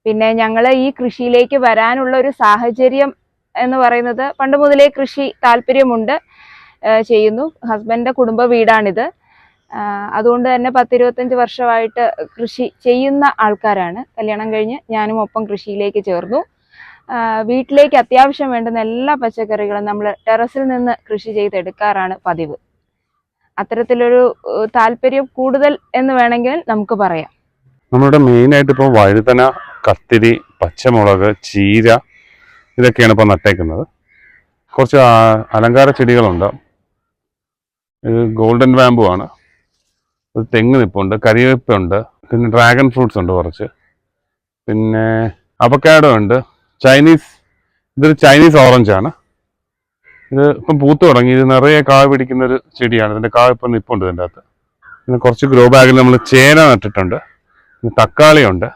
പിന്നെ ഞങ്ങൾ ഈ കൃഷിയിലേക്ക് വരാനുള്ള ഒരു സാഹചര്യം എന്ന് പറയുന്നത് പണ്ട് മുതലേ കൃഷി താല്പര്യമുണ്ട്, ചെയ്യുന്നു. ഹസ്ബൻഡിന്റെ കുടുംബ വീടാണിത്. അതുകൊണ്ട് തന്നെ 10-25 വർഷമായിട്ട് കൃഷി ചെയ്യുന്ന ആൾക്കാരാണ്. കല്യാണം കഴിഞ്ഞ് ഞാനും ഒപ്പം കൃഷിയിലേക്ക് ചേർന്നു. വീട്ടിലേക്ക് അത്യാവശ്യം വേണ്ടുന്ന എല്ലാ പച്ചക്കറികളും നമ്മൾ ടെറസിൽ നിന്ന് കൃഷി ചെയ്തെടുക്കാറാണ് പതിവ്. അത്തരത്തിലൊരു താല്പര്യം കൂടുതൽ എന്ന് വേണമെങ്കിൽ നമുക്ക് പറയാം. നമ്മളുടെ മെയിനായിട്ട് ഇപ്പോൾ വഴുതന, കത്തിരി, പച്ചമുളക്, ചീര ഇതൊക്കെയാണ് ഇപ്പോൾ നട്ടേക്കുന്നത്. കുറച്ച് അലങ്കാര ചെടികളുണ്ട്. ഇത് ഗോൾഡൻ ബാമ്പു ആണ്. ഒരു തെങ്ങ് നിപ്പുണ്ട്, കരിവേപ്പുണ്ട്, പിന്നെ ഡ്രാഗൺ ഫ്രൂട്ട്സ് ഉണ്ട് കുറച്ച്, പിന്നെ അവക്കാഡോ ഉണ്ട്. ഇതൊരു ചൈനീസ് ഓറഞ്ചാണ്. ഇത് ഇപ്പം പൂത്തു തുടങ്ങി. ഇത് നിറയെ കായ പിടിക്കുന്നൊരു ചെടിയാണ്. ഇതിൻ്റെ കായ ഇപ്പം നിപ്പുണ്ട് ഇതിൻ്റെ അകത്ത്. പിന്നെ കുറച്ച് ഗ്രോ ബാഗിൽ നമ്മൾ ചേന നട്ടിട്ടുണ്ട്. തക്കാളി ഉണ്ട്.